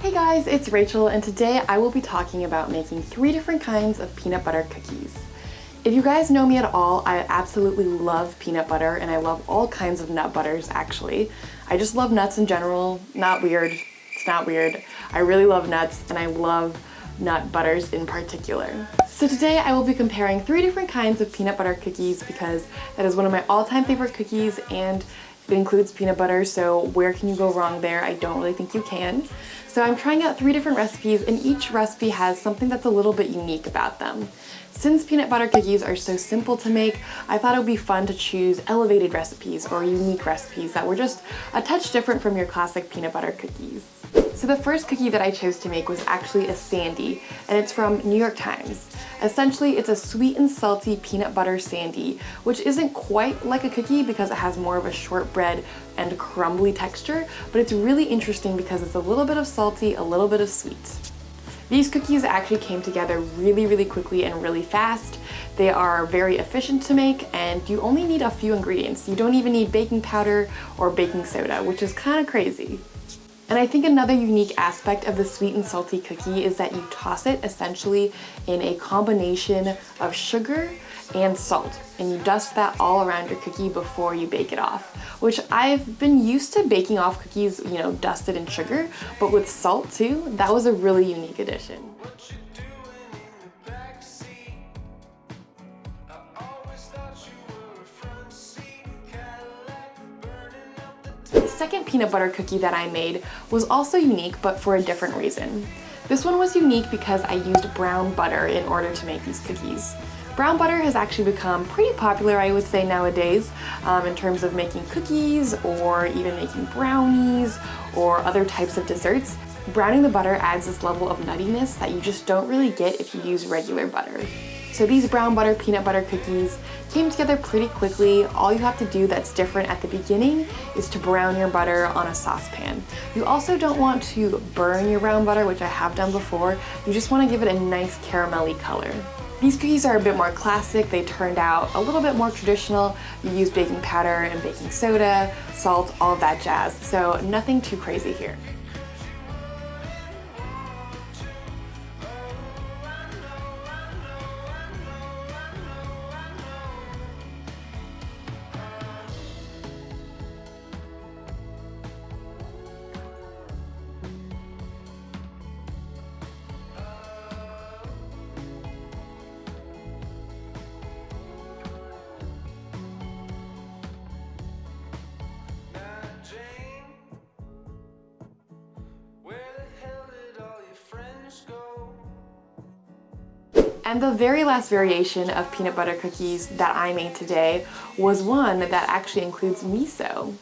Hey guys, it's Rachel, and today I will be talking about making 3 different kinds of peanut butter cookies. If you guys know me at all, I absolutely love peanut butter, and I love all kinds of nut butters actually. I just love nuts in general. Not weird. It's not weird. I really love nuts, and I love nut butters in particular. So today I will be comparing 3 different kinds of peanut butter cookies because that is one of my all-time favorite cookies, and it includes peanut butter, so where can you go wrong there? I don't really think you can. So I'm trying out 3 different recipes, and each recipe has something that's a little bit unique about them. Since peanut butter cookies are so simple to make, I thought it would be fun to choose elevated recipes or unique recipes that were just a touch different from your classic peanut butter cookies. So the first cookie that I chose to make was actually a sandie, and it's from New York Times. Essentially, it's a sweet and salty peanut butter sandie, which isn't quite like a cookie because it has more of a shortbread and crumbly texture, but it's really interesting because it's a little bit of salty, a little bit of sweet. These cookies actually came together really quickly and really fast. They are very efficient to make, and you only need a few ingredients. You don't even need baking powder or baking soda, which is kind of crazy. And I think another unique aspect of the sweet and salty cookie is that you toss it essentially in a combination of sugar and salt, and you dust that all around your cookie before you bake it off, which I've been used to baking off cookies, dusted in sugar, but with salt too. That was a really unique addition. The second peanut butter cookie that I made was also unique, but for a different reason. This one was unique because I used brown butter in order to make these cookies. Brown butter has actually become pretty popular, I would say, nowadays in terms of making cookies or even making brownies or other types of desserts. Browning the butter adds this level of nuttiness that you just don't really get if you use regular butter. So these brown butter peanut butter cookies came together pretty quickly. All you have to do that's different at the beginning is to brown your butter on a saucepan. You also don't want to burn your brown butter, which I have done before. You just want to give it a nice caramelly color. These cookies are a bit more classic. They turned out a little bit more traditional. You use baking powder and baking soda, salt, all of that jazz. So nothing too crazy here. And the very last variation of peanut butter cookies that I made today was one that actually includes miso.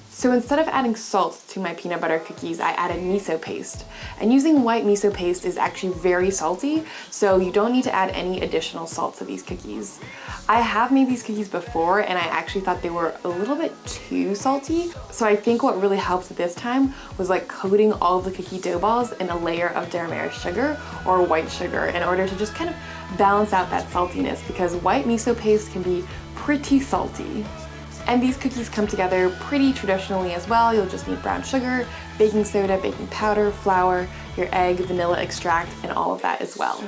So instead of adding salt to my peanut butter cookies, I added miso paste. And using white miso paste is actually very salty, so you don't need to add any additional salt to these cookies. I have made these cookies before, and I actually thought they were a little bit too salty. So I think what really helped this time was like coating all of the cookie dough balls in a layer of demerara sugar or white sugar in order to just kind of balance out that saltiness, because white miso paste can be pretty salty. And these cookies come together pretty traditionally as well. You'll just need brown sugar, baking soda, baking powder, flour, your egg, vanilla extract, and all of that as well.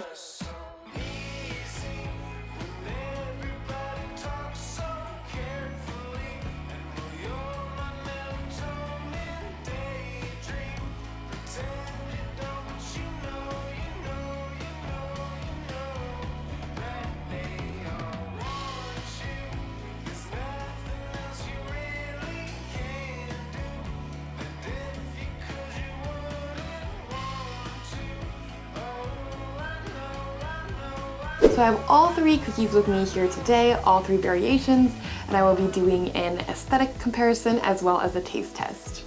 So I have all 3 cookies with me here today, all 3 variations, and I will be doing an aesthetic comparison as well as a taste test.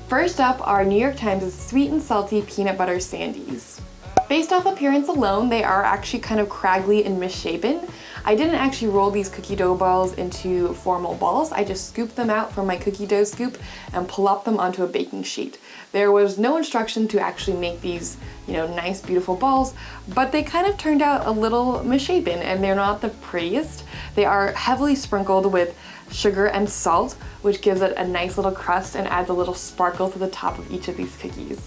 First up are New York Times' sweet and salty peanut butter sandies. Based off appearance alone, they are actually kind of craggly and misshapen. I didn't actually roll these cookie dough balls into formal balls. I just scooped them out from my cookie dough scoop and plopped them onto a baking sheet. There was no instruction to actually make these, nice, beautiful balls, but they kind of turned out a little misshapen, and they're not the prettiest. They are heavily sprinkled with sugar and salt, which gives it a nice little crust and adds a little sparkle to the top of each of these cookies.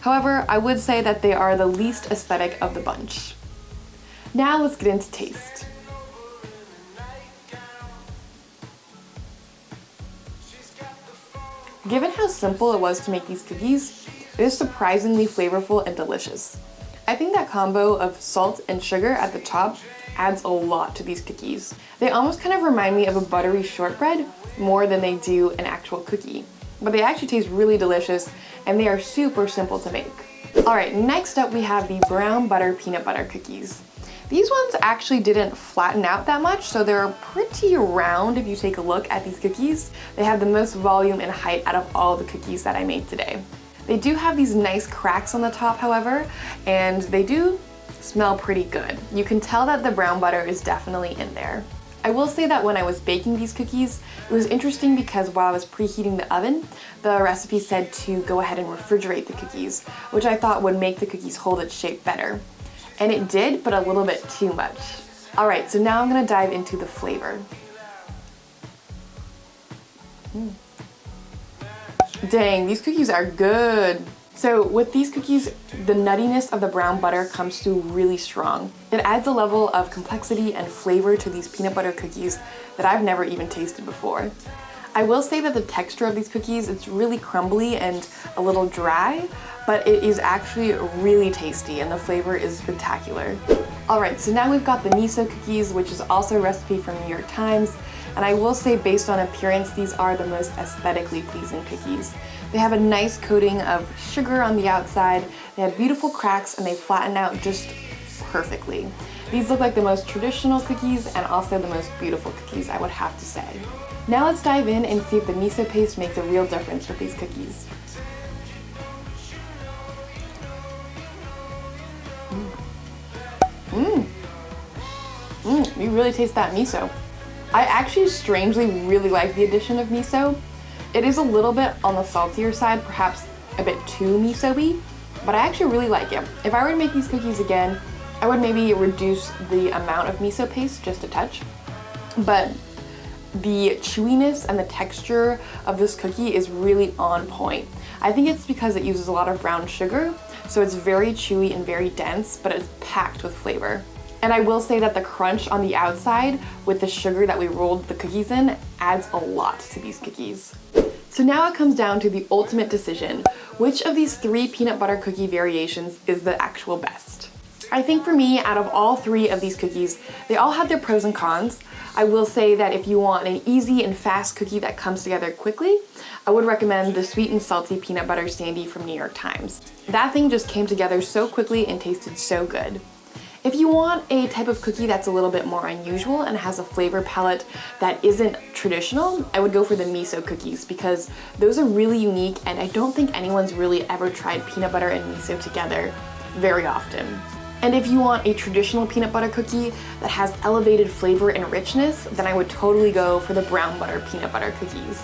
However, I would say that they are the least aesthetic of the bunch. Now let's get into taste. Given how simple it was to make these cookies, it is surprisingly flavorful and delicious. I think that combo of salt and sugar at the top adds a lot to these cookies. They almost kind of remind me of a buttery shortbread more than they do an actual cookie. But they actually taste really delicious and they are super simple to make. Alright, next up we have the brown butter peanut butter cookies. These ones actually didn't flatten out that much, so they're pretty round if you take a look at these cookies. They have the most volume and height out of all the cookies that I made today. They do have these nice cracks on the top, however, and they do smell pretty good. You can tell that the brown butter is definitely in there. I will say that when I was baking these cookies, it was interesting because while I was preheating the oven, the recipe said to go ahead and refrigerate the cookies, which I thought would make the cookies hold its shape better. And it did, but a little bit too much. Alright, so now I'm gonna dive into the flavor. Dang, these cookies are good. So with these cookies, the nuttiness of the brown butter comes through really strong. It adds a level of complexity and flavor to these peanut butter cookies that I've never even tasted before. I will say that the texture of these cookies, it's really crumbly and a little dry, but it is actually really tasty and the flavor is spectacular. Alright, so now we've got the miso cookies, which is also a recipe from New York Times, and I will say based on appearance, these are the most aesthetically pleasing cookies. They have a nice coating of sugar on the outside, they have beautiful cracks, and they flatten out just perfectly. These look like the most traditional cookies and also the most beautiful cookies, I would have to say. Now let's dive in and see if the miso paste makes a real difference with these cookies. You really taste that miso. I actually strangely really like the addition of miso. It is a little bit on the saltier side, perhaps a bit too miso-y, but I actually really like it. If I were to make these cookies again, I would maybe reduce the amount of miso paste just a touch, but the chewiness and the texture of this cookie is really on point. I think it's because it uses a lot of brown sugar, so it's very chewy and very dense, but it's packed with flavor. And I will say that the crunch on the outside with the sugar that we rolled the cookies in adds a lot to these cookies. So now it comes down to the ultimate decision. Which of these 3 peanut butter cookie variations is the actual best? I think for me, out of all 3 of these cookies, they all have their pros and cons. I will say that if you want an easy and fast cookie that comes together quickly, I would recommend the sweet and salty peanut butter sandy from New York Times. That thing just came together so quickly and tasted so good. If you want a type of cookie that's a little bit more unusual and has a flavor palette that isn't traditional, I would go for the miso cookies because those are really unique and I don't think anyone's really ever tried peanut butter and miso together very often. And if you want a traditional peanut butter cookie that has elevated flavor and richness, then I would totally go for the brown butter peanut butter cookies.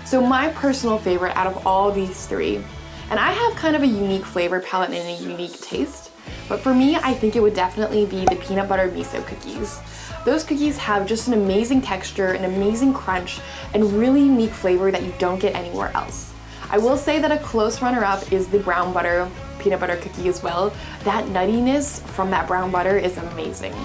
So my personal favorite out of all these 3, and I have kind of a unique flavor palette and a unique taste, but for me, I think it would definitely be the peanut butter miso cookies. Those cookies have just an amazing texture, an amazing crunch, and really unique flavor that you don't get anywhere else. I will say that a close runner-up is the brown butter peanut butter cookie as well. That nuttiness from that brown butter is amazing.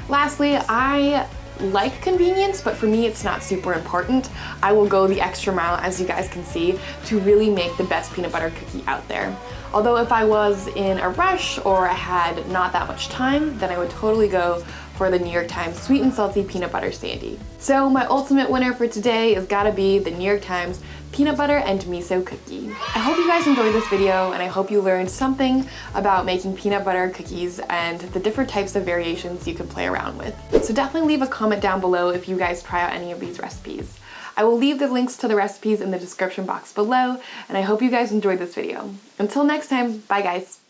Lastly, I like convenience, but for me it's not super important. I will go the extra mile, as you guys can see, to really make the best peanut butter cookie out there. Although if I was in a rush or I had not that much time, then I would totally go for the New York Times sweet and salty peanut butter sandy. So my ultimate winner for today has gotta be the New York Times peanut butter and miso cookie. I hope you guys enjoyed this video and I hope you learned something about making peanut butter cookies and the different types of variations you can play around with. So definitely leave a comment down below if you guys try out any of these recipes. I will leave the links to the recipes in the description box below, and I hope you guys enjoyed this video. Until next time, bye guys.